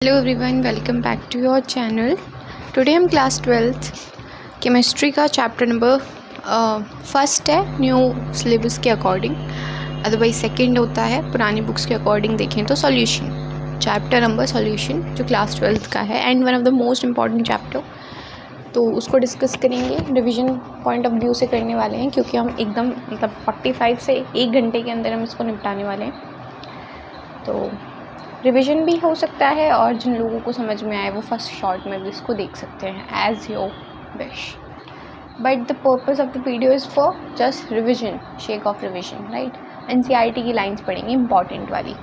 Hello everyone, welcome back to your channel. Today हम class 12th chemistry का chapter number first है new syllabus के according, otherwise second होता है पुरानी बुक्स के अकॉर्डिंग देखें तो सॉल्यूशन चैप्टर नंबर सॉल्यूशन जो क्लास 12th का है and one of the most important chapter. तो उसको डिस्कस करेंगे, रिवीजन पॉइंट ऑफ व्यू से करने वाले हैं क्योंकि हम एकदम 45 से 1 घंटे के अंदर हम इसको निपटाने वाले हैं। तो रिवीजन भी हो सकता है और जिन लोगों को समझ में आए वो फर्स्ट शॉट में भी इसको देख सकते हैं as your wish, but the purpose of the video is for just revision, sake of revision, right. NCERT की लाइंस पढ़ेंगे इंपॉर्टेंट वाली।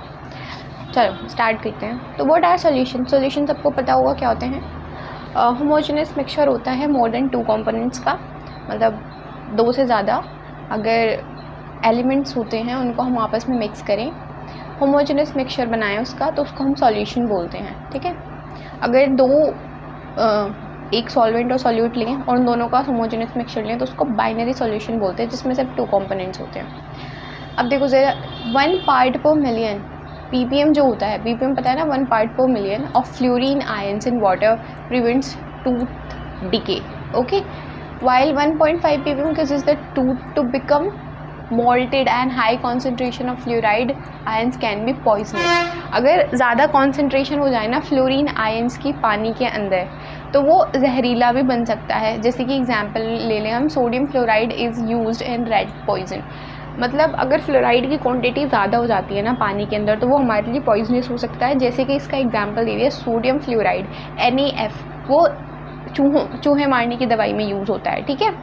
चलो स्टार्ट करते हैं। तो व्हाट आर सॉल्यूशन? सॉल्यूशन सबको पता होगा क्या होते हैं। होमोजेनियस मिक्सचर होता है मोर देन 2 कंपोनेंट्स का, मतलब 2 से ज़्यादा अगर एलिमेंट्स होते हैं उनको हम आपस में मिक्स करें, होमोजेनियस मिक्सचर बनाएं उसका, तो उसको हम सॉल्यूशन बोलते हैं। ठीक है, अगर एक सॉल्वेंट और सॉल्यूट लें और उन दोनों का होमोजेनियस मिक्सचर लें तो उसको बाइनरी सॉल्यूशन बोलते हैं जिसमें सिर्फ 2 कंपोनेंट्स होते हैं। अब देखो ज़रा, 1 पार्ट पर मिलियन ppm जो होता है, ppm पता है ना, 1 पार्ट पर million of fluorine ions in water prevents tooth decay. Okay, while 1.5 ppm causes the tooth to become molted and high concentration of fluoride ions can be poisonous. अगर ज़्यादा concentration हो जाए ना फ्लोरीन आयंस की पानी के अंदर तो वो जहरीला भी बन सकता है। जैसे कि एग्जांपल ले लें हम, sodium fluoride is used in rat poison. मतलब अगर फ्लोराइड की क्वांटिटी ज़्यादा हो जाती है ना पानी के अंदर तो वो हमारे लिए पॉइजनस हो सकता है। जैसे कि इसका एग्जाम्पल दे दिया सोडियम फ्लोराइड NaF, वो चूहे मारने की दवाई में यूज़ होता है। ठीक है,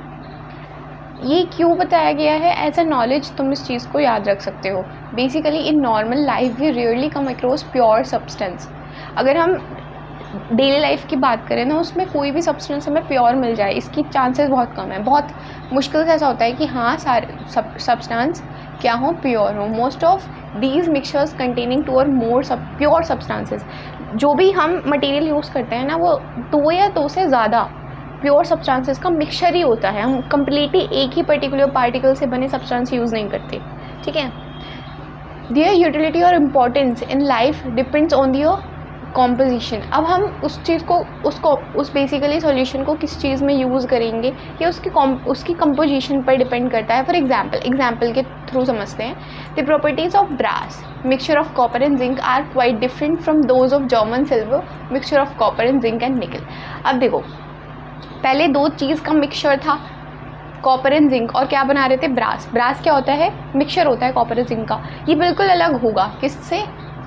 ये क्यों बताया गया है एज अ नॉलेज, तुम इस चीज़ को याद रख सकते हो। Basically in normal life we rarely come across pure substance. अगर हम डेली लाइफ की बात करें ना, उसमें कोई भी सब्सटेंस हमें प्योर मिल जाए इसकी चांसेस बहुत कम है। बहुत मुश्किल से ऐसा होता है कि हाँ सारे सब्सटेंस क्या हो, प्योर हो। Most of these mixtures containing 2 और मोर प्योर सब्सटेंसेस, जो भी हम मटेरियल यूज़ करते हैं ना वो 2 या 2 से ज़्यादा प्योर सब्सटेंसेस का मिक्सचर ही होता है। हम कम्प्लीटली एक ही पर्टिकुलर पार्टिकल से बने सब्सटेंस यूज़ नहीं करते। ठीक है, देयर यूटिलिटी और importance in life depends on their composition. अब हम उस चीज़ को उस बेसिकली सॉल्यूशन को किस चीज़ में यूज़ करेंगे ये उसकी कंपोजिशन पर डिपेंड करता है। फॉर एग्जाम्पल के थ्रू समझते हैं। The properties of brass mixture of copper and zinc are quite different from those of German silver mixture of copper and zinc and nickel. अब देखो, पहले 2 चीज़ का मिक्सचर था, कॉपर एंड जिंक, और क्या बना रहे थे, ब्रास। ब्रास क्या होता है, मिक्सचर होता है कॉपर एंड जिंक का। ये बिल्कुल अलग होगा किससे,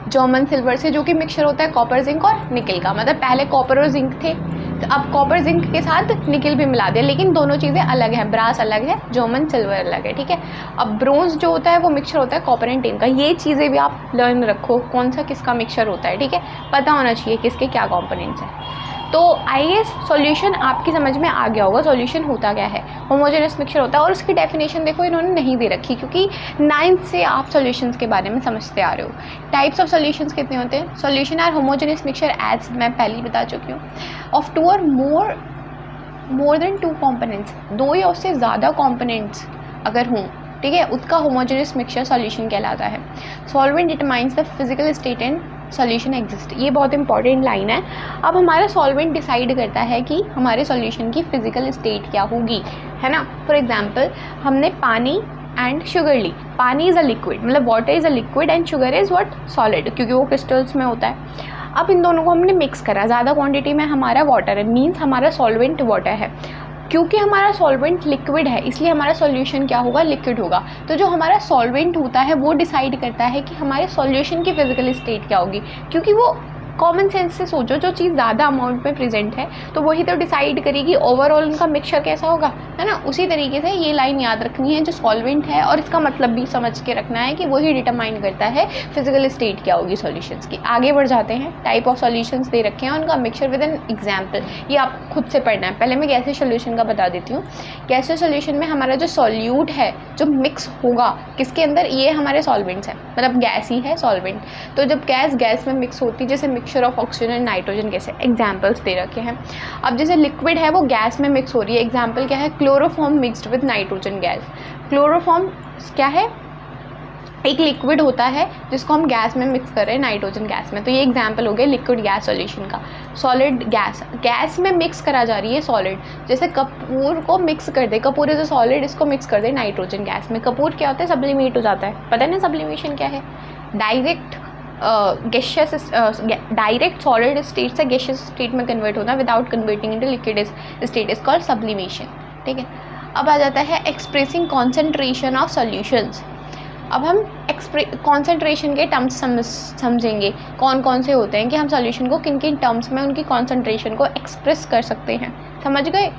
जर्मन सिल्वर से, जो कि मिक्सचर होता है कॉपर जिंक और निकल का। मतलब पहले कॉपर और जिंक थे, तो अब कॉपर जिंक के साथ निकल भी मिला दिया, लेकिन दोनों चीज़ें अलग हैं। ब्रास अलग है, जर्मन सिल्वर अलग है। ठीक है, अब ब्रोंज जो होता है वो मिक्सचर होता है कॉपर एंड टिन का। ये चीज़ें भी आप लर्न रखो, कौन सा किसका मिक्सचर होता है। ठीक है, पता होना चाहिए किसके क्या कॉम्पोनेंट्स हैं। तो आई गेस सॉल्यूशन आपकी समझ में आ गया होगा। सॉल्यूशन होता क्या है, होमोजेनियस मिक्सचर होता है। और उसकी डेफिनेशन देखो इन्होंने नहीं दे रखी क्योंकि 9th से आप सॉल्यूशंस के बारे में समझते आ रहे हो। टाइप्स ऑफ सॉल्यूशंस कितने होते हैं? Solution are homogeneous mixture, as मैं पहले ही बता चुकी हूँ, ऑफ 2 और मोर देन 2 कॉम्पोनेंट्स, 2 या उससे ज़्यादा कॉम्पोनेंट्स अगर हों, ठीक है, उसका होमोजेनियस मिक्सचर सॉल्यूशन कहलाता है। Solvent determines the physical state and solution exist. ये बहुत इंपॉर्टेंट लाइन है। अब हमारा सॉल्वेंट डिसाइड करता है कि हमारे सॉल्यूशन की फिजिकल स्टेट क्या होगी, है ना। फॉर एग्जांपल हमने पानी एंड शुगर ली। पानी इज़ अ लिक्विड, मतलब water is a liquid and sugar is what, solid, क्योंकि वो क्रिस्टल्स में होता है। अब इन दोनों को हमने मिक्स करा, ज़्यादा क्वांटिटी में हमारा वाटर है, मीन्स हमारा सॉल्वेंट वाटर है। क्योंकि हमारा सॉल्वेंट लिक्विड है इसलिए हमारा सॉल्यूशन क्या होगा, लिक्विड होगा। तो जो हमारा सॉल्वेंट होता है वो डिसाइड करता है कि हमारे सॉल्यूशन की फिजिकल स्टेट क्या होगी, क्योंकि वो कॉमन सेंस से सोचो, जो चीज़ ज़्यादा अमाउंट में प्रेजेंट है तो वही तो डिसाइड करेगी ओवरऑल उनका मिक्सचर कैसा होगा, है ना। उसी तरीके से ये लाइन याद रखनी है, जो सॉल्वेंट है और इसका मतलब भी समझ के रखना है कि वही डिटरमाइन करता है फिजिकल स्टेट क्या होगी सॉल्यूशंस की। आगे बढ़ जाते हैं। टाइप ऑफ सॉल्यूशंस दे रखे हैं, उनका मिक्सचर विद एन एग्जाम्पल, ये आप खुद से पढ़ना है। पहले मैं गैसियस सॉल्यूशन का बता देती हूँ। गैसियस सॉल्यूशन में हमारा जो सॉल्यूट है जो मिक्स होगा किसके अंदर, ये हमारे सॉल्वेंट्स हैं, मतलब गैस ही है सॉल्वेंट। तो जब गैस में मिक्स होती है, जैसे mixture of oxygen and nitrogen, कैसे एग्जाम्पल्स दे रखे हैं। अब जैसे लिक्विड है वो गैस में मिक्स हो रही है, एग्जाम्पल क्या है, chloroform mixed with nitrogen gas. Chloroform क्या है, एक लिक्विड होता है जिसको हम गैस में मिक्स कर रहे हैं, नाइट्रोजन गैस में, तो ये एग्जांपल हो गया लिक्विड गैस सॉल्यूशन का। सॉलिड गैस, गैस में मिक्स करा जा रही है सॉलिड, जैसे कपूर को मिक्स कर दे, कपूर इज अ सॉलिड, इसको मिक्स कर दे नाइट्रोजन गैस में, कपूर क्या होता है, सब्लिमेट हो जाता है। पता है ना सब्लिमेशन क्या है? Direct gaseous, direct solid state से गैशियस स्टेट में कन्वर्ट होना without converting into liquid state is called sublimation. ठीक है, अब आ जाता है एक्सप्रेसिंग कॉन्सेंट्रेशन ऑफ सॉल्यूशंस। अब हम कॉन्सेंट्रेशन के टर्म्स समझेंगे, कौन कौन से होते हैं कि हम सॉल्यूशन को किन किन टर्म्स में उनकी कॉन्सेंट्रेशन को एक्सप्रेस कर सकते हैं। समझ गए?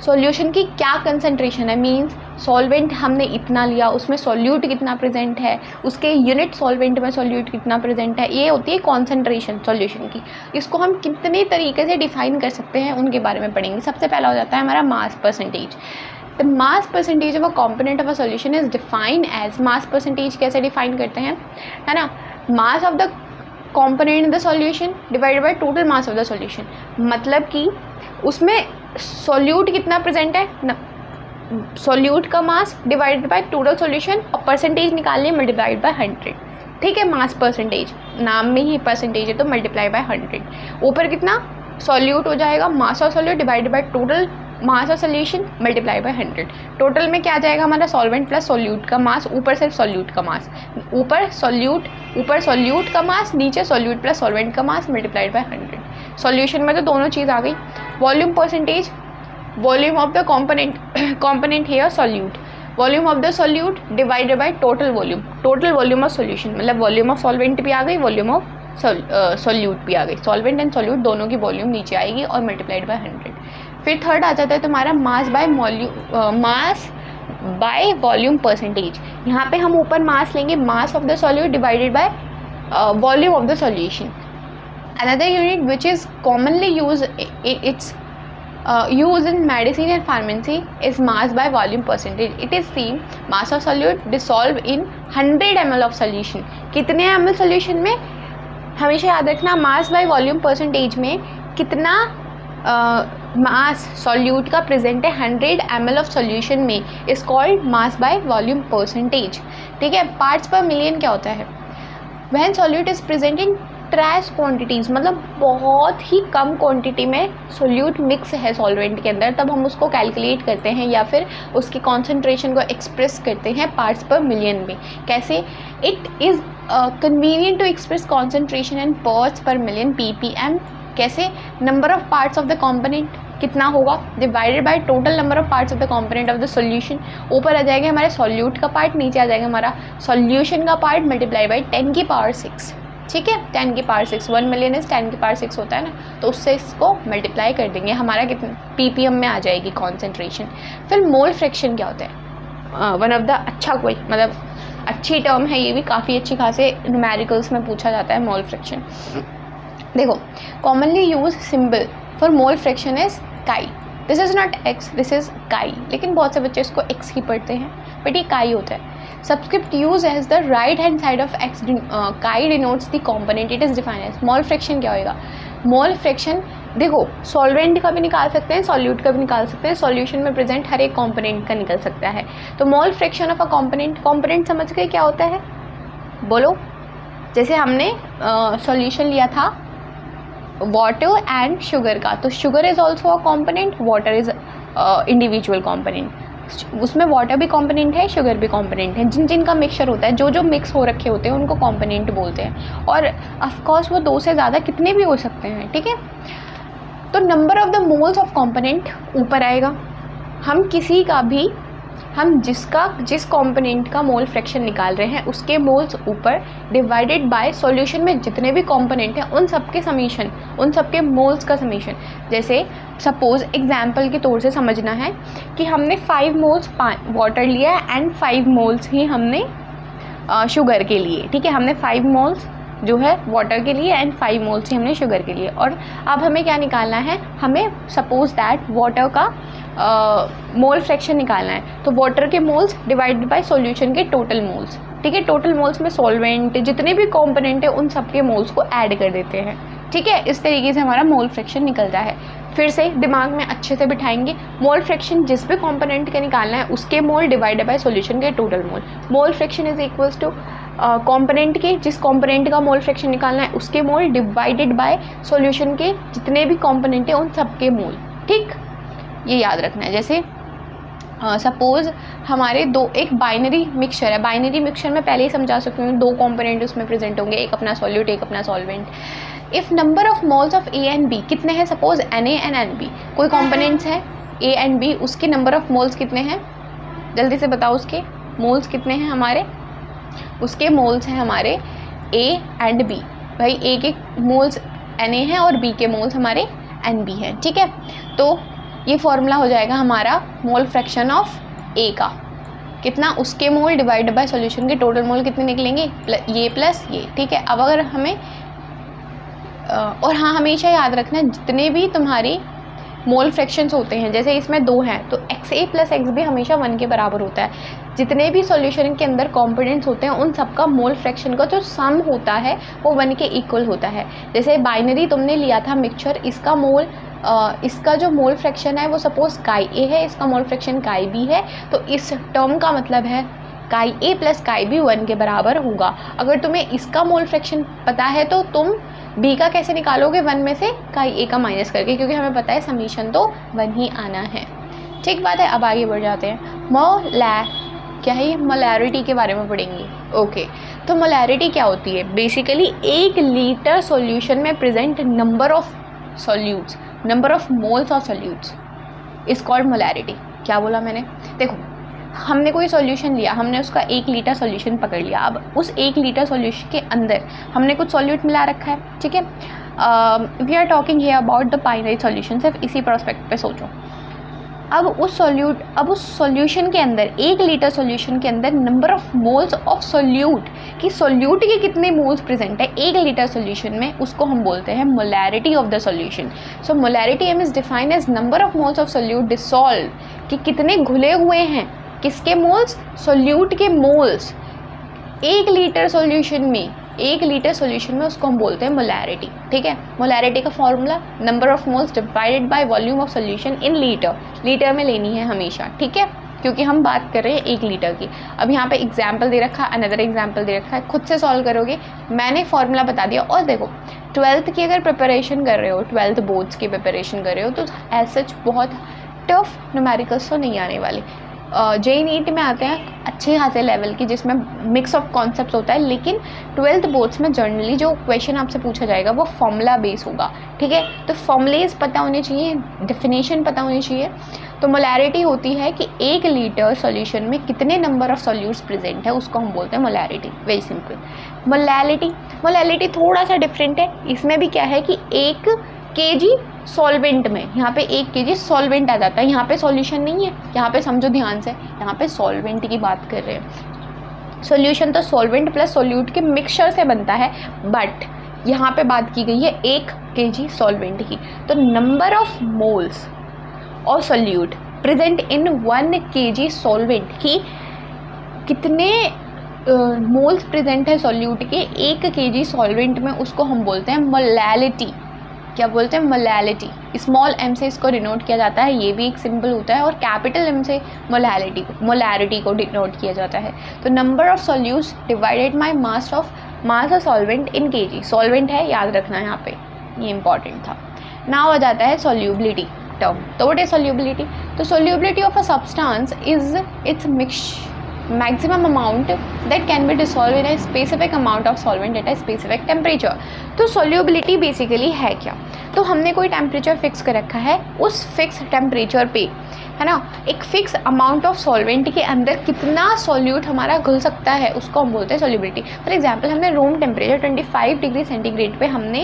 सॉल्यूशन की क्या कंसंट्रेशन है, मींस सॉल्वेंट हमने इतना लिया, उसमें सॉल्यूट कितना प्रेजेंट है, उसके यूनिट सॉल्वेंट में सॉल्यूट कितना प्रेजेंट है, ये होती है कॉन्सेंट्रेशन सॉल्यूशन की। इसको हम कितने तरीके से डिफाइन कर सकते हैं उनके बारे में पढ़ेंगे। सबसे पहला हो जाता है हमारा mass percentage. The mass percentage of a component of a solution is defined as, mass percentage कैसे डिफाइन करते हैं, है ना, mass of the component in the solution divided by total mass of the solution. मतलब कि उसमें solute कितना present है, सॉल्यूट का mass divided by total solution, और परसेंटेज निकालनी है मल्टीप्लाइड बाय 100। ठीक है, मास परसेंटेज, नाम में ही परसेंटेज है तो मल्टीप्लाई बाय 100। ऊपर कितना सॉल्यूट हो जाएगा, mass of solute divided by total mass of solution multiply by 100। Total में क्या जाएगा हमारा, सॉल्वेंट प्लस सॉल्यूट का मास, ऊपर सिर्फ सॉल्यूट का मास, ऊपर सॉल्यूट का मास, नीचे सॉल्यूट प्लस सॉल्वेंट का मास मल्टीप्लाइड बाय 100। सॉल्यूशन में तो दोनों चीज़ आ गई। Volume percentage, volume of the component here solute, volume of the solute divided by total volume of solution, मतलब वॉल्यूम ऑफ सॉल्वेंट भी आ गई, वॉल्यूम ऑफ सॉल्यूट भी आ गई, सॉल्वेंट एंड सॉल्यूट दोनों की वॉल्यूम नीचे आएगी और मल्टीप्लाइड बाय 100। फिर थर्ड आ जाता है तुम्हारा मास बाय वॉल्यूम परसेंटेज। यहाँ पे हम ऊपर मास लेंगे, मास of the solute divided by volume of the solution. Another unit which is commonly used in medicine and pharmacy is mass by volume percentage. It is seen mass of solute dissolved in 100 ml of solution. कितने ml solution में, हमेशा याद रखना mass by volume percentage में कितना मास solute का present है 100 ml of solution में, is called mass by volume percentage. ठीक है, पार्ट्स पर मिलियन क्या होता है, when solute is present in trace quantities, मतलब बहुत ही कम क्वांटिटी में सोल्यूट मिक्स है सॉल्वेंट के अंदर, तब हम उसको कैलकुलेट करते हैं या फिर उसकी कॉन्सेंट्रेशन को एक्सप्रेस करते हैं पार्ट्स पर मिलियन में। कैसे? It is convenient to express concentration in parts per million ppm। कैसे? Number of parts of the component कितना होगा divided by total number of parts of the component of the solution. ऊपर आ जाएगा हमारे solute का पार्ट, नीचे आ जाएगा हमारा सॉल्यूशन का पार्ट मल्टीप्लाई बाय 10 की पावर 6। ठीक है, 10 की पावर 6, 1 मिलियन इज 10 की पावर 6 होता है ना, तो उससे इसको मल्टीप्लाई कर देंगे, हमारा कितना ppm में आ जाएगी कॉन्सेंट्रेशन। फिर मोल फ्रैक्शन क्या होता है, वन ऑफ द अच्छा कोई मतलब अच्छी टर्म है, ये भी काफ़ी अच्छी खासे न्यूमेरिकल्स में पूछा जाता है मोल फ्रैक्शन। देखो, commonly use symbol for mole fraction is chi, this is not x, this is chi, लेकिन बहुत से बच्चे इसको x ही पढ़ते हैं, बट ये काई होता है। Subscript use as the right hand side of x, chi denotes the component, it is defined as. Mole fraction क्या होएगा, मोल फ्रैक्शन देखो सॉल्वेंट का भी निकाल सकते हैं, सॉल्यूट का भी निकाल सकते हैं, सॉल्यूशन में प्रेजेंट हर एक कॉम्पोनेंट का निकल सकता है। तो मोल फ्रैक्शन ऑफ अ कॉम्पोनेंट समझ गए क्या होता है, बोलो। जैसे हमने सॉल्यूशन लिया था वाटर एंड शुगर का, तो sugar is also a component, water is individual component, उसमें वाटर भी कॉम्पोनेंट है, शुगर भी कॉम्पोनेंट है। जिन जिन का मिक्सचर होता है, जो जो मिक्स हो रखे होते हैं उनको कॉम्पोनेंट बोलते हैं, और ऑफकोर्स वो 2 से ज़्यादा कितने भी हो सकते हैं। ठीक है, तो number of the moles of component ऊपर आएगा, हम जिस कंपोनेंट का मोल फ्रैक्शन निकाल रहे हैं उसके मोल्स ऊपर डिवाइडेड बाय सॉल्यूशन में जितने भी कंपोनेंट हैं उन सब के समीशन, उन सब के मोल्स का समीशन। जैसे सपोज एग्जांपल के तौर से समझना है कि हमने 5 मोल्स वाटर लिया एंड 5 मोल्स ही हमने शुगर के लिए। ठीक है, हमने 5 मोल्स जो है वाटर के लिए एंड 5 मोल्स ही हमने शुगर के लिए। और अब हमें क्या निकालना है, हमें सपोज दैट वाटर का मोल फ्रैक्शन निकालना है, तो वाटर के मोल्स डिवाइडेड बाय सॉल्यूशन के टोटल मोल्स। ठीक है, टोटल मोल्स में सॉल्वेंट जितने भी कंपोनेंट है उन सब के मोल्स को ऐड कर देते हैं। ठीक है, इस तरीके से हमारा मोल फ्रैक्शन निकलता है। फिर से दिमाग में अच्छे से बिठाएंगे, मोल फ्रैक्शन जिस भी कंपोनेंट का निकालना है उसके मोल डिवाइडेड बाय सॉल्यूशन के total mole. Mole fraction is equals to component के, जिस कंपोनेंट का मोल फ्रैक्शन निकालना है उसके मोल डिवाइडेड बाय सॉल्यूशन के जितने भी कंपोनेंट हैं उन सबके मोल। ठीक, ये याद रखना है। जैसे सपोज हमारे एक बाइनरी मिक्सचर है, बाइनरी मिक्सचर में पहले ही समझा सकती हूँ, 2 कंपोनेंट उसमें प्रेजेंट होंगे, एक अपना सॉल्यूट एक अपना solvent. If number of moles of A and B कितने हैं, सपोज Na एंड Nb, कोई कंपोनेंट्स है ए एंड बी, उसके नंबर ऑफ मोल्स कितने हैं, जल्दी से बताओ उसके मोल्स कितने हैं हमारे, उसके मोल्स हैं हमारे ए एंड बी। भाई ए के मोल्स Na हैं और बी के मोल्स हमारे Nb हैं। ठीक है, तो ये फॉर्मूला हो जाएगा हमारा मोल फ्रैक्शन ऑफ ए का, कितना, उसके मोल डिवाइड बाय सॉल्यूशन के टोटल मोल कितने निकलेंगे, ये प्लस ये। ठीक है, अब अगर हमें और हाँ हमेशा याद रखना जितने भी तुम्हारी मोल फ्रैक्शंस होते हैं, जैसे इसमें 2 हैं तो XA प्लस XB हमेशा 1 के बराबर होता है। जितने भी सॉल्यूशन के अंदर कंपोनेंट्स होते हैं उन सबका मोल फ्रैक्शन का जो सम होता है वो 1 के इक्वल होता है। जैसे बाइनरी तुमने लिया था मिक्सचर, इसका जो मोल फ्रैक्शन है वो सपोज काई ए है, इसका मोल फ्रैक्शन काई बी है, तो इस टर्म का मतलब है काई ए प्लस काई बी 1 के बराबर होगा। अगर तुम्हें इसका मोल फ्रैक्शन पता है तो तुम बी का कैसे निकालोगे, 1 में से काई ए का माइनस करके, क्योंकि हमें पता है समीशन तो 1 ही आना है। ठीक बात है, अब आगे बढ़ जाते हैं। क्या है, मोलैरिटी के बारे में पढ़ेंगे। ओके, तो मोलैरिटी क्या होती है, बेसिकली 1 लीटर सॉल्यूशन में present number of solutes, number of moles of solutes is called molarity. क्या बोला मैंने, देखो हमने कोई सॉल्यूशन लिया, हमने उसका 1 लीटर सॉल्यूशन पकड़ लिया, अब उस 1 लीटर सॉल्यूशन के अंदर हमने कुछ सॉल्यूट मिला रखा है। ठीक है, we are talking here about the binary solution, सिर्फ इसी प्रोस्पेक्ट पे सोचो। अब उस सॉल्यूशन के अंदर 1 लीटर सॉल्यूशन के अंदर number of moles of solute, कि सॉल्यूट के कितने मोल्स प्रेजेंट है 1 लीटर सॉल्यूशन में, उसको हम बोलते हैं molarity of the solution. So molarity M is defined as number of moles of solute dissolve, कि कितने घुले हुए हैं, किसके मोल्स, सॉल्यूट के मोल्स 1 लीटर सॉल्यूशन में, 1 लीटर सॉल्यूशन में, उसको हम बोलते हैं मोलैरिटी। ठीक है, मोलैरिटी का formula number of moles divided by volume of solution in litre, litre में लेनी है हमेशा। ठीक है, क्योंकि हम बात कर रहे हैं 1 लीटर की। अब यहाँ पे एग्जाम्पल दे रखा है, अनदर एग्जाम्पल दे रखा है, खुद से सॉल्व करोगे, मैंने फॉर्मूला बता दिया। और देखो 12th की अगर प्रिपरेशन कर रहे हो, 12th बोर्ड्स की प्रिपरेशन कर रहे हो, तो एज सच बहुत टफ न्यूमेरिकल्स तो नहीं आने वाले। JEE नीट में आते हैं अच्छे खासे लेवल की, जिसमें मिक्स ऑफ कॉन्सेप्ट्स होता है, लेकिन 12th बोर्ड्स में जनरली जो क्वेश्चन आपसे पूछा जाएगा वो फॉर्मूला बेस होगा। ठीक है, तो फॉर्मूलेज पता होने चाहिए, डेफिनेशन पता होनी चाहिए। तो मोलैरिटी होती है कि 1 लीटर सॉल्यूशन में कितने नंबर ऑफ सॉल्यूट्स प्रेजेंट है, उसको हम बोलते हैं मोलैरिटी। Very simple. मोलैलिटी थोड़ा सा डिफरेंट है, इसमें भी क्या है कि 1 kg सॉल्वेंट में, यहाँ पे 1 kg सॉल्वेंट आ जाता है, यहाँ पे सॉल्यूशन नहीं है, यहाँ पे समझो ध्यान से, यहाँ पे सॉल्वेंट की बात कर रहे हैं। सॉल्यूशन तो सॉल्वेंट प्लस सॉल्यूट के मिक्सचर से बनता है, बट यहाँ पे बात की गई है 1 kg सॉल्वेंट की। तो नंबर ऑफ मोल्स और solute present in 1 kg solvent की कितने मोल्स प्रेजेंट है सॉल्यूट के 1 kg सॉल्वेंट में, उसको हम बोलते हैं मोलैलिटी। क्या बोलते हैं, मोलैलिटी। स्मॉल m से इसको डिनोट किया जाता है, ये भी एक सिंबल होता है, और कैपिटल M से मोलैरिटी को डिनोट किया जाता है। तो number of solutes divided by mass of solvent in kg, solvent है याद रखना है यहाँ पे, ये इंपॉर्टेंट था। नाउ आ जाता है सॉल्यूबिलिटी टर्म। तो व्हाट इज सॉल्यूबिलिटी, तो solubility of a substance is it's maximum amount that can be dissolved in a specific amount of solvent at a specific temperature। तो solubility basically है क्या, तो हमने कोई टेम्परेचर फिक्स कर रखा है, उस फिक्स टेम्परेचर पे है ना, एक फिक्स अमाउंट ऑफ सॉल्वेंट के अंदर कितना सॉल्यूट हमारा घुल सकता है, उसको हम बोलते हैं सॉल्युबिलिटी। फॉर एग्जांपल हमने रूम टेम्परेचर 25 डिग्री सेंटीग्रेड पे हमने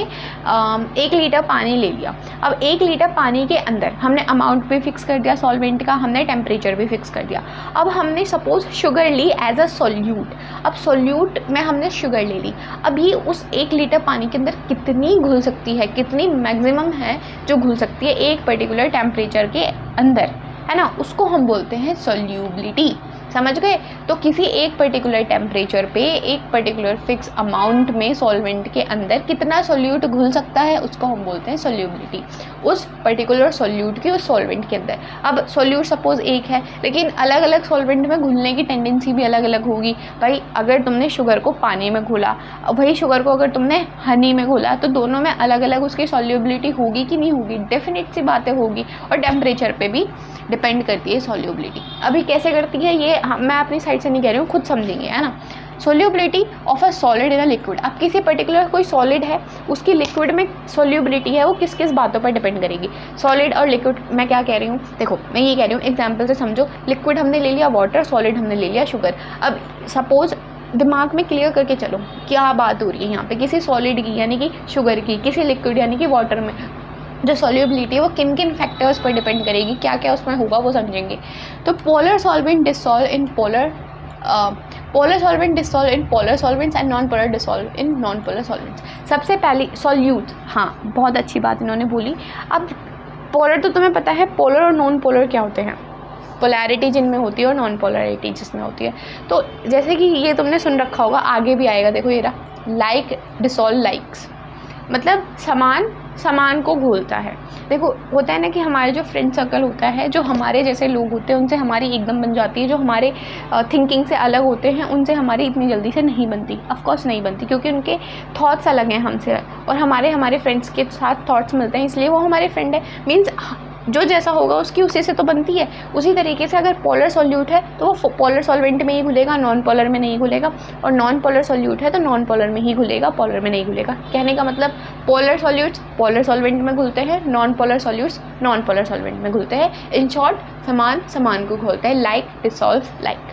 1 लीटर पानी ले लिया। अब 1 लीटर पानी के अंदर हमने अमाउंट भी फिक्स कर दिया सॉल्वेंट का, हमने टेम्परेचर भी फिक्स कर दिया। अब हमने सपोज शुगर ली एज अ सॉल्यूट, अब सॉल्यूट में हमने शुगर ले ली, अब ये उस 1 लीटर पानी के अंदर कितनी घुल सकती है, कितनी मैक्सिमम है जो घुल सकती है एक पर्टिकुलर टेम्परेचर के अंदर, है ना, उसको हम बोलते हैं सॉल्यूबिलिटी। समझ गए। तो किसी एक पर्टिकुलर टेम्परेचर पे एक पर्टिकुलर फिक्स अमाउंट में सॉल्वेंट के अंदर कितना सोल्यूट घुल सकता है उसको हम बोलते हैं सोल्यूबिलिटी, उस पर्टिकुलर सोल्यूट की उस सॉल्वेंट के अंदर। अब सोल्यूट सपोज एक है, लेकिन अलग अलग सॉल्वेंट में घुलने की टेंडेंसी भी अलग अलग होगी। भाई अगर तुमने शुगर को पानी में घोला, वही शुगर को अगर तुमने हनी में घोला, तो दोनों में अलग अलग उसकी सॉल्युबिलिटी होगी कि नहीं होगी, डेफिनेट सी बातें होगी। और टेम्परेचर पे भी डिपेंड करती है सॉल्युबिलिटी। अभी कैसे करती है ये मैं अपनी साइड से नहीं कह रही हूँ, खुद समझेंगे, है ना। Solubility of a solid in a liquid, अब किसी पर्टिकुलर कोई सॉलिड है, उसकी लिक्विड में सोल्यूबिलिटी है, वो किस किस बातों पर डिपेंड करेगी। सॉलिड और लिक्विड, मैं क्या कह रही हूँ, देखो मैं ये कह रही हूँ, एग्जाम्पल से समझो। लिक्विड हमने ले लिया वाटर, सॉलिड हमने ले लिया शुगर। अब सपोज दिमाग में क्लियर करके चलो क्या बात हो रही है यहाँ पे, किसी सॉलिड की यानी कि शुगर की, किसी लिक्विड यानी कि वाटर में जो सॉल्युबिलिटी है वो किन किन फैक्टर्स पर डिपेंड करेगी, क्या क्या उसमें होगा वो समझेंगे। तो polar solvent dissolve in polar solvent dissolve in polar solvents and non polar dissolve in non polar solvents. सबसे पहली सॉल्यूट, हाँ बहुत अच्छी बात इन्होंने बोली। अब पोलर तो तुम्हें पता है, पोलर और नॉन पोलर क्या होते हैं, पोलैरिटी जिनमें होती है और नॉन पोलैरिटी जिसमें होती है। तो जैसे कि ये तुमने सुन रखा होगा, आगे भी आएगा, देखो ये रहा, लाइक डिसॉल्व लाइक्स, मतलब समान को घोलता है। देखो होता है ना कि हमारे जो फ्रेंड सर्कल होता है, जो हमारे जैसे लोग होते हैं उनसे हमारी एकदम बन जाती है, जो हमारे थिंकिंग से अलग होते हैं उनसे हमारी इतनी जल्दी से नहीं बनती, ऑफकोर्स नहीं बनती, क्योंकि उनके थॉट्स अलग हैं हमसे, और हमारे फ्रेंड्स के साथ थॉट्स मिलते हैं, इसलिए वो हमारे फ्रेंड है। मीन्स जो जैसा होगा उसकी उसी से तो बनती है। उसी तरीके से अगर पोलर सॉल्यूट है तो वो पोलर सॉल्वेंट में ही घुलेगा, नॉन पोलर में नहीं घुलेगा, और नॉन पोलर सॉल्यूट है तो नॉन पोलर में ही घुलेगा, पोलर में नहीं घुलेगा। कहने का मतलब पोलर सॉल्यूट्स पोलर सॉल्वेंट में घुलते हैं, non polar solutes non polar solvent में घुलते हैं। इन शॉर्ट समान को घोलते हैं, लाइक डिसॉल्व लाइक।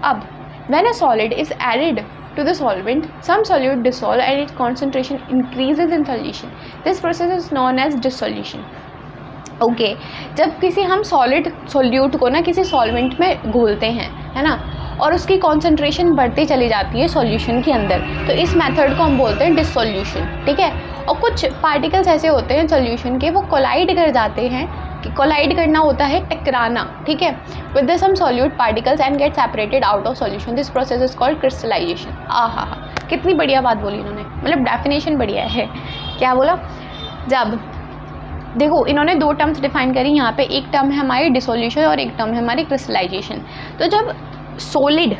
अब when a solid is added to the solvent, some solute dissolve and its concentration increases in solution. This process is known as dissolution. Okay जब किसी हम सॉलिड सोल्यूट को ना किसी सॉल्वेंट में घोलते हैं, है ना, और उसकी कॉन्सेंट्रेशन बढ़ती चली जाती है सॉल्यूशन के अंदर, तो इस मेथड को हम बोलते हैं डिसोल्यूशन। ठीक है। और कुछ पार्टिकल्स ऐसे होते हैं सॉल्यूशन के, वो कोलाइड कर जाते हैं, कि कोलाइड करना होता है टकराना, ठीक है, with the some solute particles and get separated out of solution. This process is called crystallization. आहा हा, कितनी बढ़िया बात बोली इन्होंने, मतलब डेफिनेशन बढ़िया है। क्या बोला, जब देखो इन्होंने दो टर्म्स डिफाइन करी यहाँ पे, एक टर्म है हमारी डिसोल्यूशन और एक टर्म है हमारी क्रिस्टलाइजेशन। तो जब सॉलिड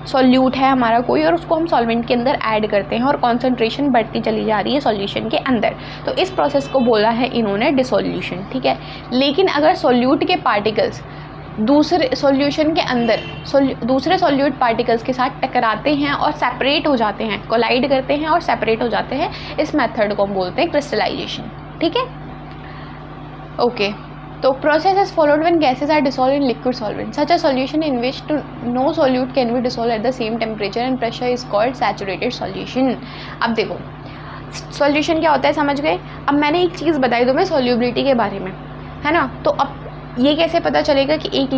सॉल्यूट है हमारा कोई, और उसको हम सॉल्वेंट के अंदर ऐड करते हैं और कॉन्सेंट्रेशन बढ़ती चली जा रही है सॉल्यूशन के अंदर, तो इस प्रोसेस को बोला है इन्होंने डिसोल्यूशन। ठीक है। लेकिन अगर सॉल्यूट के पार्टिकल्स दूसरे सॉल्यूशन के अंदर दूसरे सॉल्यूट पार्टिकल्स के साथ टकराते हैं और सेपरेट हो जाते हैं, कोलाइड करते हैं और सेपरेट हो जाते हैं, इस मेथड को हम बोलते हैं क्रिस्टलाइजेशन। ठीक है। ओके, तो process is followed when gases are dissolved in liquid solvent. Such a solution in which no solute can be dissolved at the same temperature and pressure is called saturated solution. अब देखो solution क्या होता है समझ गए। अब मैंने एक चीज़ बताई तुम्हें सॉल्युबिलिटी के बारे में, है ना। तो अब ये कैसे पता चलेगा कि एक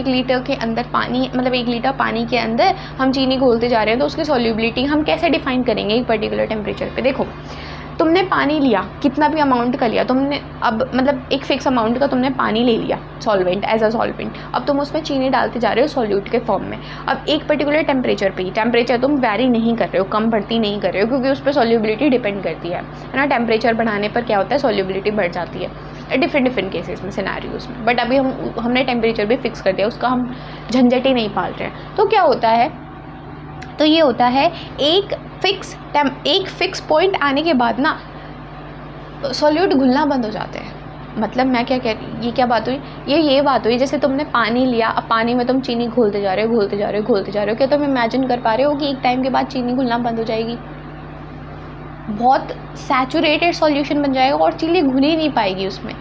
लीटर के अंदर पानी, मतलब 1 लीटर पानी के अंदर हम चीनी घोलते जा रहे हैं, तो उसकी सॉल्युबिलिटी हम कैसे डिफाइन करेंगे एक पर्टिकुलर टेम्परेचर पे। देखो तुमने पानी लिया, कितना भी अमाउंट का लिया तुमने, अब मतलब एक फिक्स अमाउंट का तुमने पानी ले लिया सॉल्वेंट, एज अ सॉल्वेंट। अब तुम उसमें चीनी डालते जा रहे हो सॉल्यूट के फॉर्म में। अब एक पर्टिकुलर टेम्परेचर पे ही, टेम्परेचर तुम वैरी नहीं कर रहे हो, कम बढ़ती नहीं कर रहे हो, क्योंकि उस पर सॉल्युबिलिटी डिपेंड करती है ना। टेम्परेचर बढ़ाने पर क्या होता है, सॉल्युबिलिटी बढ़ जाती है डिफरेंट केसेस में, सिनेरियोज में। बट अभी हमने टेम्परेचर भी फिक्स कर दिया, उसका हम झंझट ही नहीं पाल रहे हैं। तो क्या होता है, तो ये होता है एक फिक्स पॉइंट आने के बाद ना सॉल्यूट घुलना बंद हो जाते हैं। मतलब मैं क्या कह रही, ये क्या बात हुई, ये बात हुई जैसे तुमने पानी लिया, अब पानी में तुम चीनी घोलते जा रहे हो। क्या तुम इमेजिन कर पा रहे हो कि एक टाइम के बाद चीनी घुलना बंद हो जाएगी, बहुत सैचुरेटेड सॉल्यूशन बन जाएगा और चीनी घुल ही नहीं पाएगी उसमें।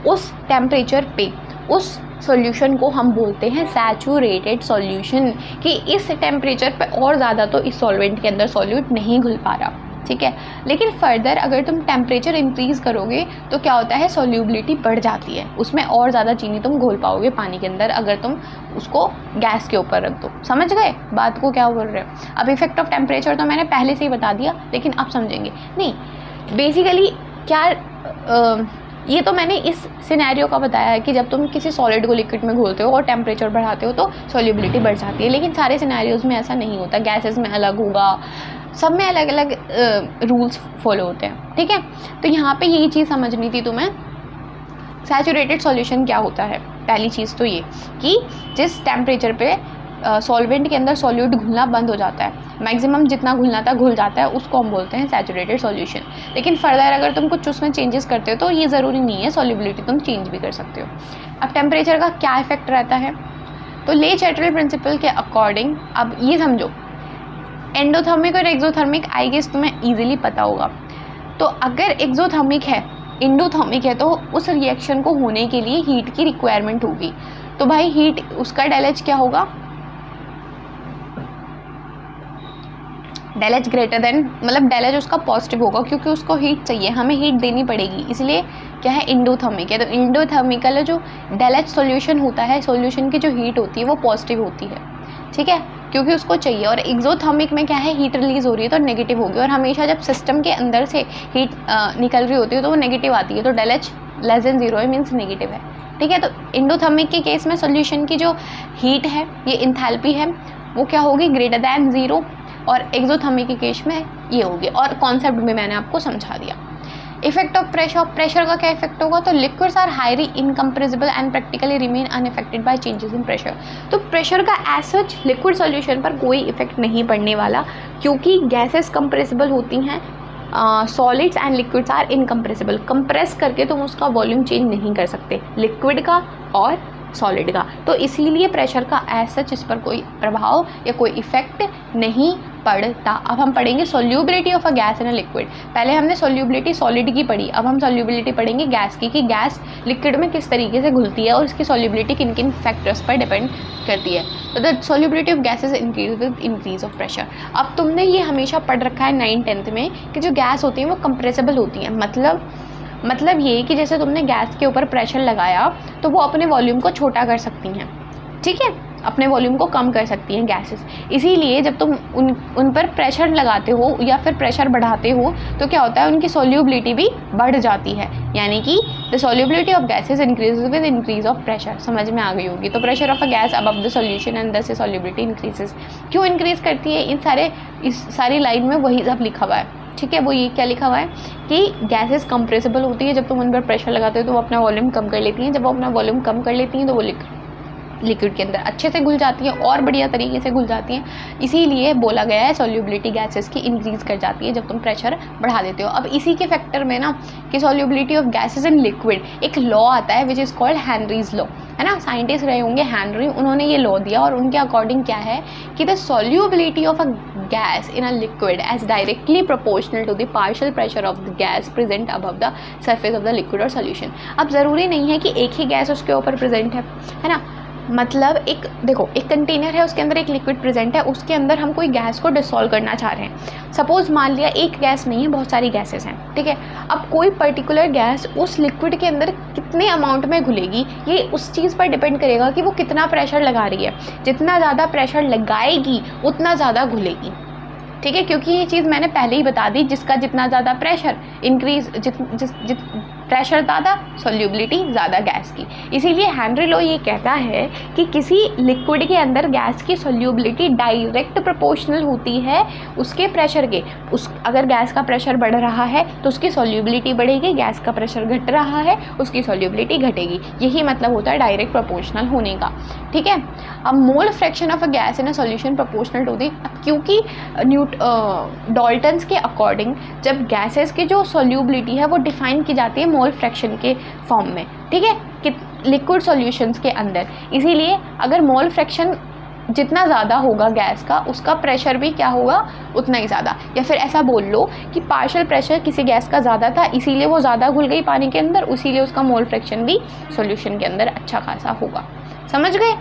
उस टेम्परेचर पे उस सॉल्यूशन को हम बोलते हैं सैचुरेटेड सॉल्यूशन, कि इस टेम्परेचर पे और ज़्यादा तो इस सॉल्वेंट के अंदर सॉल्यूट नहीं घुल पा रहा। ठीक है। लेकिन फर्दर अगर तुम टेम्परेचर इंक्रीज़ करोगे तो क्या होता है, सॉल्युबिलिटी बढ़ जाती है, उसमें और ज़्यादा चीनी तुम घोल पाओगे पानी के अंदर, अगर तुम उसको गैस के ऊपर रख दो। समझ गए बात को क्या बोल रहे हो। अब इफेक्ट ऑफ टेम्परेचर तो मैंने पहले से ही बता दिया, लेकिन अब समझेंगे नहीं। बेसिकली क्या ये तो मैंने इस सिनेरियो का बताया है कि जब तुम किसी सॉलिड को लिक्विड में घोलते हो और टेम्परेचर बढ़ाते हो तो सॉल्युबिलिटी बढ़ जाती है, लेकिन सारे सिनेरियोज़ में ऐसा नहीं होता। गैसेस में अलग होगा, सब में अलग अलग रूल्स फॉलो होते हैं, ठीक है। तो यहाँ पे यही चीज़ समझनी थी तुम्हें। सैचुरेटेड सॉल्यूशन क्या होता है? पहली चीज़ तो ये कि जिस टेम्परेचर पे सॉल्वेंट के अंदर सॉल्यूट घुलना बंद हो जाता है, मैक्सिमम जितना घुलना था घुल जाता है, उसको हम बोलते हैं सैचुरेटेड सॉल्यूशन। लेकिन फर्दर अगर तुम कुछ उसमें चेंजेस करते हो तो ये ज़रूरी नहीं है, सॉल्युबिलिटी तुम चेंज भी कर सकते हो। अब टेम्परेचर का क्या इफेक्ट रहता है? तो ले चैटरल प्रिंसिपल के अकॉर्डिंग अब ये समझो, एंडोथर्मिक और एक्सोथर्मिक आई गेस तुम्हें ईजिली पता होगा। तो अगर एक्सोथर्मिक है, एंडोथर्मिक है, तो उस रिएक्शन को होने के लिए हीट की रिक्वायरमेंट होगी। तो भाई हीट, उसका डेल क्या होगा? डेल ग्रेटर देन, मतलब डेल उसका पॉजिटिव होगा क्योंकि उसको हीट चाहिए, हमें हीट देनी पड़ेगी, इसलिए क्या है, एंडोथर्मिक है। तो एंडोथर्मिकल जो डेल सॉल्यूशन होता है, सॉल्यूशन की जो हीट होती है वो पॉजिटिव होती है, ठीक है, क्योंकि उसको चाहिए। और एक्सोथर्मिक में क्या है, हीट रिलीज हो रही है तो नेगेटिव होगी, और हमेशा जब सिस्टम के अंदर से हीट निकल रही होती है तो वो नेगेटिव आती है, तो डेल एच लेस देन 0 है, मीन्स नेगेटिव है, ठीक है। तो एंडोथर्मिक के केस में सॉल्यूशन की जो हीट है, ये इंथैल्पी है, वो क्या होगी, ग्रेटर दैन 0, और एक्सोथर्मिक के केस में ये होगी। और कॉन्सेप्ट भी मैंने आपको समझा दिया। इफेक्ट ऑफ प्रेशर, प्रेशर का क्या इफेक्ट होगा? तो liquids are highly incompressible and practically remain unaffected by changes in pressure. तो प्रेशर का एज सच लिक्विड सॉल्यूशन पर कोई इफेक्ट नहीं पड़ने वाला, क्योंकि गैसेस कंप्रेसिबल होती हैं, solids and liquids are incompressible. Compress करके तुम उसका वॉल्यूम चेंज नहीं कर सकते, लिक्विड का और सॉलिड का, तो इसीलिए प्रेशर का एज सच इस पर कोई प्रभाव या कोई इफेक्ट नहीं पड़ता। अब हम पढ़ेंगे solubility of a gas in a liquid. पहले हमने सॉल्युबिलिटी सॉलिड की पढ़ी, अब हम सॉल्युबिलिटी पढ़ेंगे गैस की, कि गैस लिक्विड में किस तरीके से घुलती है और उसकी सॉल्युबिलिटी किन किन फैक्टर्स पर डिपेंड करती है। तो the solubility of gases increase with increase of pressure. अब तुमने ये हमेशा पढ़ रखा है 9th-10th में कि जो गैस होती है वो कंप्रेसिबल होती है। मतलब ये कि जैसे तुमने गैस के ऊपर प्रेशर लगाया तो वो अपने वॉल्यूम को छोटा कर सकती हैं, ठीक है, अपने वॉल्यूम को कम कर सकती हैं गैसेस। इसीलिए जब तुम उन पर प्रेशर लगाते हो या फिर प्रेशर बढ़ाते हो तो क्या होता है, उनकी सॉल्युबिलिटी भी बढ़ जाती है, यानी कि the solubility of gases increase with increase of pressure. समझ में आ गई होगी। तो pressure of a gas above the solution and दस सॉल्युबिलिटी इंक्रीजेस। क्यों इंक्रीज करती है? इस सारी लाइन में वही सब लिखा हुआ है, ठीक है। वो ये क्या लिखा हुआ है कि गैसेस कंप्रेसिबल होती है, जब तुम उन पर प्रेशर लगाते हो तो वो अपना वॉल्यूम कम कर लेती हैं, जब वो अपना वॉल्यूम कम कर लेती हैं तो वो लिक्विड के अंदर अच्छे से घुल जाती हैं और बढ़िया तरीके से घुल जाती हैं। इसीलिए बोला गया है सॉल्युबिलिटी गैसेस की इंक्रीज कर जाती है जब तुम प्रेशर बढ़ा देते हो। अब इसी के फैक्टर में ना कि solubility of gases in liquid, एक लॉ आता है which is called Henry's law, है ना। साइंटिस्ट रहे होंगे हेनरी, उन्होंने ये लॉ दिया और उनके अकॉर्डिंग क्या है कि the solubility of a gas in a liquid is directly proportional to the partial pressure of the gas present above the surface of the liquid और सॉल्यूशन। अब ज़रूरी नहीं है कि एक ही गैस उसके ऊपर प्रेजेंट है ना। मतलब एक देखो, एक कंटेनर है, उसके अंदर एक लिक्विड प्रेजेंट है, उसके अंदर हम कोई गैस को डिसॉल्व करना चाह रहे हैं। सपोज मान लिया एक गैस नहीं है, बहुत सारी गैसेस हैं, ठीक है। अब कोई पर्टिकुलर गैस उस लिक्विड के अंदर कितने अमाउंट में घुलेगी, ये उस चीज़ पर डिपेंड करेगा कि वो कितना प्रेशर लगा रही है। जितना ज़्यादा प्रेशर लगाएगी उतना ज़्यादा घुलेगी, ठीक है, क्योंकि ये चीज़ मैंने पहले ही बता दी, जिसका जितना ज़्यादा प्रेशर इंक्रीज, जित प्रेशर ज़्यादा सॉल्युबिलिटी ज़्यादा गैस की। इसीलिए हेनरी लॉ ये कहता है कि किसी लिक्विड के अंदर गैस की सॉल्युबिलिटी डायरेक्ट प्रोपोर्शनल होती है उसके प्रेशर के। अगर गैस का प्रेशर बढ़ रहा है तो उसकी सॉल्युबिलिटी बढ़ेगी, गैस का प्रेशर घट रहा है उसकी सॉल्युबिलिटी घटेगी। यही मतलब होता है डायरेक्ट प्रोपोर्शनल होने का, ठीक है। अब mole fraction of a gas in a solution proportional to the, क्योंकि डॉल्टन्स के अकॉर्डिंग जब गैसेस की जो सॉल्युबिलिटी है वो डिफाइन की जाती है मोल फ्रैक्शन के फॉर्म में, ठीक है, कि लिक्विड सॉल्यूशंस के अंदर। इसीलिए अगर मोल फ्रैक्शन जितना ज़्यादा होगा गैस का, उसका प्रेशर भी क्या होगा, उतना ही ज़्यादा। या फिर ऐसा बोल लो कि पार्शियल प्रेशर किसी गैस का ज़्यादा था, इसीलिए वो ज़्यादा घुल गई पानी के अंदर, इसीलिए उसका मोल फ्रैक्शन भी सॉल्यूशन के अंदर अच्छा खासा होगा। समझ गए?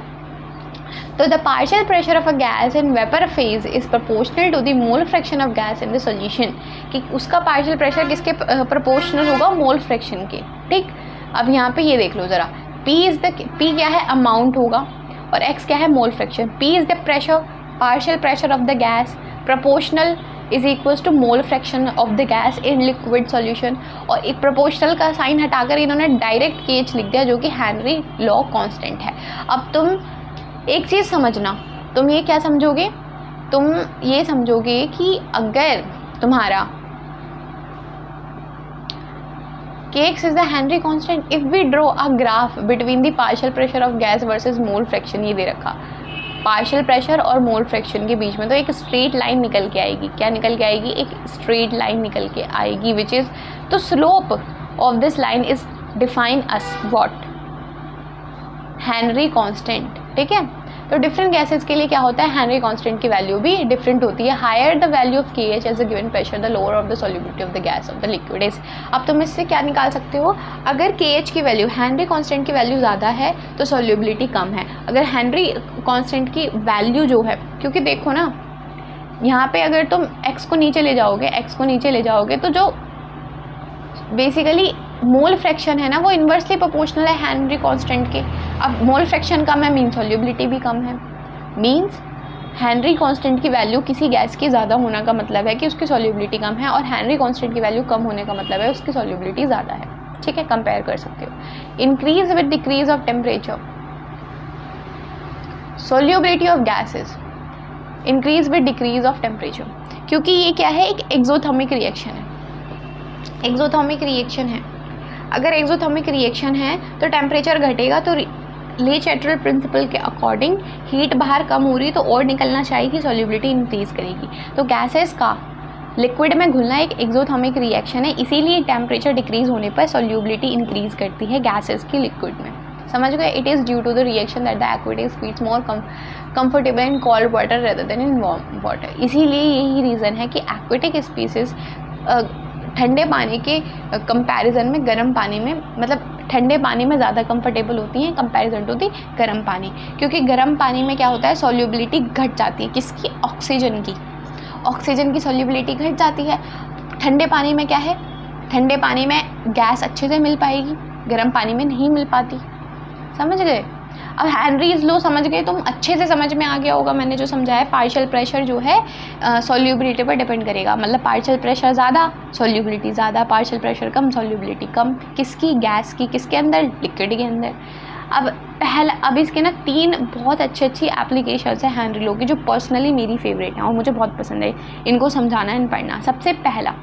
तो the partial pressure of a gas in vapour phase is proportional to the mole fraction of gas in the solution, कि उसका पार्शियल प्रेशर किसके प्रोपोर्शनल होगा, मोल फ्रैक्शन के, ठीक। अब यहाँ पे ये देख लो ज़रा, P क्या है, अमाउंट होगा, और X क्या है, mole fraction. P is the pressure, partial pressure of the gas, proportional is equals to mole fraction of the gas in liquid solution. और एक प्रोपोर्शनल का साइन हटाकर इन्होंने डायरेक्ट KH लिख दिया, जो कि हेनरी लॉ कांस्टेंट है। अब तुम एक चीज़ समझना, तुम ये क्या समझोगे, तुम ये समझोगे कि अगर तुम्हारा Kx is the Henry constant if we draw a graph between the partial pressure of gas versus mole fraction, ये दे रखा पार्शियल प्रेशर और मोल फ्रैक्शन के बीच में, तो एक स्ट्रेट लाइन निकल के आएगी। क्या निकल के आएगी? एक स्ट्रेट लाइन निकल के आएगी, विच इज़ तो slope of this line is define us what? Henry constant. ठीक है, तो डिफरेंट गैसेस के लिए क्या होता है, हेनरी कांस्टेंट की वैल्यू भी डिफरेंट होती है। Higher the value of KH as a given pressure the lower of the solubility of the gas of the liquid is. अब तुम इससे क्या निकाल सकते हो, अगर KH की वैल्यू, हेनरी कांस्टेंट की वैल्यू ज़्यादा है तो सॉल्युबिलिटी कम है। अगर हेनरी कांस्टेंट की वैल्यू जो है, क्योंकि देखो ना यहाँ पे अगर तुम x को नीचे ले जाओगे तो जो बेसिकली मोल फ्रैक्शन है ना, वो इन्वर्सली प्रोपोर्शनल है हेनरी कांस्टेंट के। अब मोल फ्रैक्शन कम है मीन्स सॉल्युबिलिटी भी कम है, मीन्स हेनरी कांस्टेंट की वैल्यू किसी गैस की ज़्यादा होने का मतलब है कि उसकी सॉल्युबिलिटी कम है, और हेनरी कांस्टेंट की वैल्यू कम होने का मतलब है उसकी सॉल्युबिलिटी ज़्यादा है। ठीक है, कंपेयर कर सकते हो। Increase with decrease of temperature, solubility of gases increase with decrease of temperature, क्योंकि ये क्या है, एक एक्सोथर्मिक रिएक्शन है। एक्सोथर्मिक रिएक्शन है, अगर एक्सोथर्मिक रिएक्शन है तो टेम्परेचर घटेगा, तो ले चैटरल प्रिंसिपल के अकॉर्डिंग हीट बाहर कम हो रही है तो और निकलना चाहिए, सॉल्युबिलिटी इंक्रीज करेगी। तो गैसेस का लिक्विड में घुलना एक एक्सोथर्मिक रिएक्शन है, इसीलिए टेम्परेचर डिक्रीज होने पर सॉल्युबिलिटी इंक्रीज करती है गैसेस की लिक्विड में। समझ गए? It is due to the reaction that the aquatics feels more comfortable in cold water rather than in warm water. इसीलिए यही रीज़न है कि एक्वेटिक स्पीसीज ठंडे पानी के कंपैरिजन में गर्म पानी में, मतलब ठंडे पानी में ज़्यादा कंफर्टेबल होती हैं कंपैरिजन टू दी गर्म पानी, क्योंकि गर्म पानी में क्या होता है, सॉल्युबिलिटी घट जाती है, किसकी? ऑक्सीजन की सॉल्युबिलिटी घट जाती है। ठंडे पानी में क्या है, ठंडे पानी में गैस अच्छे से मिल पाएगी, गर्म पानी में नहीं मिल पाती। समझ गए? अब हेनरीज लॉ समझ गए तुम, अच्छे से समझ में आ गया होगा मैंने जो समझाया। पार्शियल प्रेशर जो है सॉल्युबिलिटी पर डिपेंड करेगा, मतलब पार्शियल प्रेशर ज़्यादा सॉल्युबिलिटी ज़्यादा, पार्शियल प्रेशर कम सॉल्युबिलिटी कम, किसकी? गैस की। किसके अंदर? लिक्विड के अंदर। अब इसके ना 3 बहुत अच्छी एप्लीकेशंस है हेनरी लॉ की, जो पर्सनली मेरी फेवरेट हैं और मुझे बहुत पसंद है, इनको समझाना एंड पढ़ना। सबसे पहला,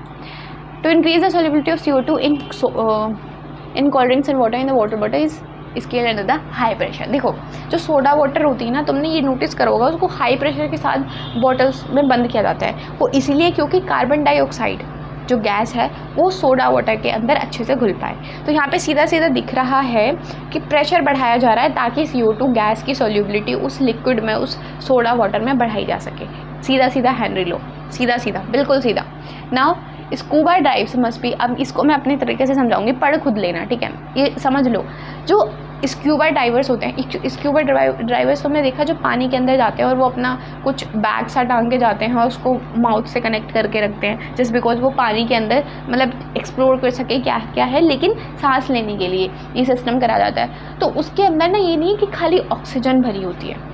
to increase the solubility of CO2 in cold drinks and water in the water bottle is scale under the high pressure. देखो जो सोडा वाटर होती है ना, तुमने ये नोटिस करा होगा, उसको हाई प्रेशर के साथ बॉटल्स में बंद किया जाता है। वो इसीलिए क्योंकि कार्बन डाइऑक्साइड जो गैस है वो सोडा वाटर के अंदर अच्छे से घुल पाए। तो यहाँ पे सीधा सीधा दिख रहा है कि प्रेशर बढ़ाया जा रहा है ताकि CO2 गैस की सॉल्युबिलिटी उस लिक्विड में, उस सोडा वाटर में बढ़ाई जा सके। सीधा सीधा हेनरी लॉ, सीधा सीधा, बिल्कुल सीधा। Now scuba dives must be, अब इसको मैं अपने तरीके से समझाऊंगी, पढ़ खुद लेना, ठीक है? ये समझ लो, जो स्क्यूबा डाइवर्स होते हैं, स्क्यूबा ड्राइवर्स तुमने देखा जो पानी के अंदर जाते हैं और वो अपना कुछ बैग सा टांग के जाते हैं और उसको माउथ से कनेक्ट करके रखते हैं, जस्ट बिकॉज वो पानी के अंदर मतलब एक्सप्लोर कर सके क्या क्या है, लेकिन सांस लेने के लिए ये सिस्टम करा जाता है। तो उसके अंदर ना ये नहीं कि खाली ऑक्सीजन भरी होती है,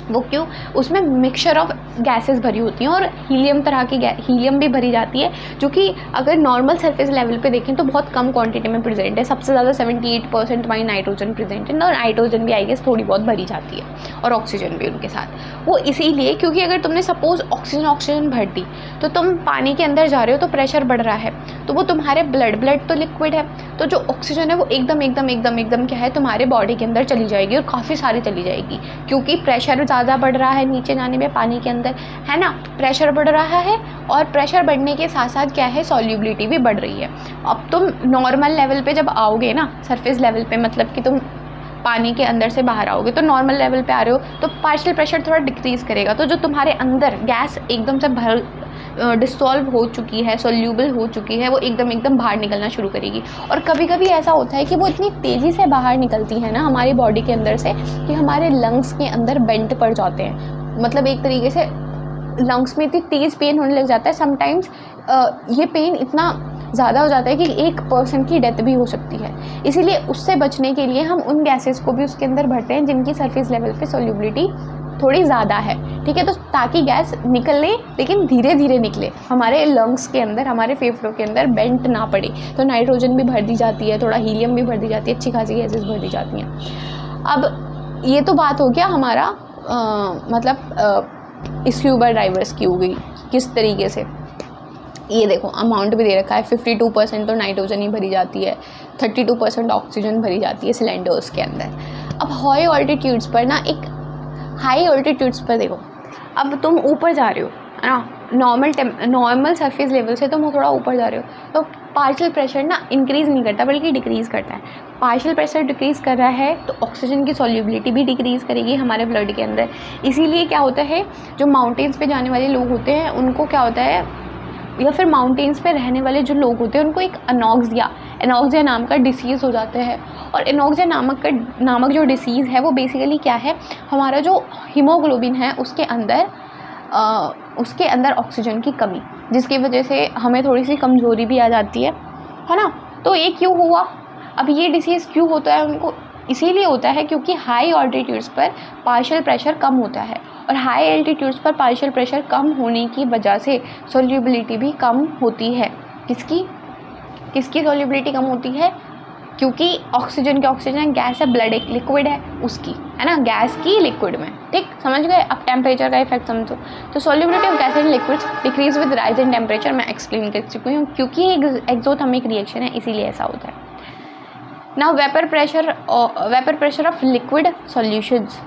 वो क्यों? उसमें मिक्सचर ऑफ गैसेस भरी होती हैं और हीलियम तरह की हीलियम भी भरी जाती है, जो कि अगर नॉर्मल सरफेस लेवल पे देखें तो बहुत कम क्वांटिटी में प्रेजेंट है। सबसे ज़्यादा 78% वहीं नाइट्रोजन प्रेजेंट है, और नाइट्रोजन भी आई गेस थोड़ी बहुत भरी जाती है और ऑक्सीजन भी उनके साथ। वो इसीलिए क्योंकि अगर तुमने सपोज ऑक्सीजन भर दी तो तुम पानी के अंदर जा रहे हो तो प्रेशर बढ़ रहा है, तो वो तुम्हारे ब्लड तो लिक्विड है, तो जो ऑक्सीजन है वो एकदम क्या है, तुम्हारे बॉडी के अंदर चली जाएगी और काफ़ी सारी चली जाएगी, क्योंकि प्रेशर ज़्यादा बढ़ रहा है नीचे जाने में पानी के अंदर, है ना? प्रेशर बढ़ रहा है और प्रेशर बढ़ने के साथ साथ क्या है, सॉल्युबिलिटी भी बढ़ रही है। अब तुम नॉर्मल लेवल पे जब आओगे ना, सरफेस लेवल पे, मतलब कि तुम पानी के अंदर से बाहर आओगे तो नॉर्मल लेवल पे आ रहे हो तो पार्शियल प्रेशर थोड़ा डिक्रीज़ करेगा, तो जो तुम्हारे अंदर गैस एकदम से भर डिसॉल्व हो चुकी है, सोल्यूबल हो चुकी है, वो एकदम बाहर निकलना शुरू करेगी। और कभी कभी ऐसा होता है कि वो इतनी तेज़ी से बाहर निकलती है ना हमारी बॉडी के अंदर से कि हमारे लंग्स के अंदर बेंट पड़ जाते हैं, मतलब एक तरीके से लंग्स में इतनी तेज़ पेन होने लग जाता है। समटाइम्स ये पेन इतना ज़्यादा हो जाता है कि एक पर्सन की डेथ भी हो सकती है। इसीलिए उससे बचने के लिए हम उन गैसेस को भी उसके अंदर भरते हैं जिनकी सरफेस लेवल पे सॉल्युबिलिटी थोड़ी ज़्यादा है, ठीक है। तो ताकि गैस निकले लेकिन धीरे धीरे निकले, हमारे लंग्स के अंदर, हमारे फेफड़ों के अंदर बेंट ना पड़े, तो नाइट्रोजन भी भर दी जाती है, थोड़ा हीलियम भी भर दी जाती है, अच्छी खासी गैसेस भर दी जाती हैं। अब ये तो बात हो गया हमारा मतलब स्क्यूबा डाइवर्स की हो गई, किस तरीके से। ये देखो अमाउंट भी दे रखा है, 52% तो नाइट्रोजन ही भरी जाती है, 32% ऑक्सीजन भरी जाती है सिलेंडर्स के अंदर। अब हाई ऑल्टीट्यूड्स पर ना, एक हाई ऑल्टीट्यूड्स पर देखो, अब तुम ऊपर जा रहे हो है ना, नॉर्मल सरफेस लेवल से तुम थोड़ा ऊपर जा रहे हो, तो पार्शियल प्रेशर ना इंक्रीज़ नहीं करता बल्कि डिक्रीज़ करता है। पार्शियल प्रेशर डिक्रीज़ कर रहा है तो ऑक्सीजन की सॉल्युबिलिटी भी डिक्रीज़ करेगी हमारे ब्लड के अंदर। इसीलिए क्या होता है, जो माउंटेन्स पे जाने वाले लोग होते हैं उनको क्या होता है, या फिर माउंटेन्स पे रहने वाले जो लोग होते हैं उनको एक एनॉक्सिया नाम का डिसीज़ हो जाता है। और एनॉक्सिया नामक जो डिसीज़ है वो बेसिकली क्या है, हमारा जो हीमोग्लोबिन है उसके अंदर ऑक्सीजन की कमी, जिसकी वजह से हमें थोड़ी सी कमज़ोरी भी आ जाती है ना। तो ये क्यों हुआ, अब ये डिसीज़ क्यों होता है उनको, इसीलिए होता है क्योंकि हाई ऑल्टीट्यूड्स पर पार्शियल प्रेशर कम होता है, और हाई एल्टीट्यूड्स पर पार्शियल प्रेशर कम होने की वजह से सॉल्युबिलिटी भी कम होती है। किसकी सॉल्युबिलिटी कम होती है, क्योंकि ऑक्सीजन गैस है, ब्लड एक लिक्विड है उसकी, है ना, गैस की लिक्विड में, ठीक, समझ गए। अब टेम्परेचर का इफेक्ट समझो, तो solubility of gas in liquids decrease with rise in temperature, मैं एक्सप्लेन कर चुकी हूँ, क्योंकि एक्सोथर्मिक रिएक्शन है इसीलिए ऐसा होता है। Now vapour pressure of liquid solutions,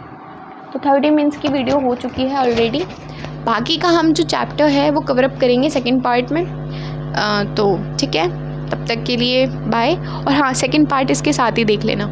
तो 30 मिनट्स की वीडियो हो चुकी है ऑलरेडी। बाकी का हम जो चैप्टर है वो कवर अप करेंगे सेकंड पार्ट में, तो ठीक है, तब तक के लिए बाय। और हाँ, सेकंड पार्ट इसके साथ ही देख लेना।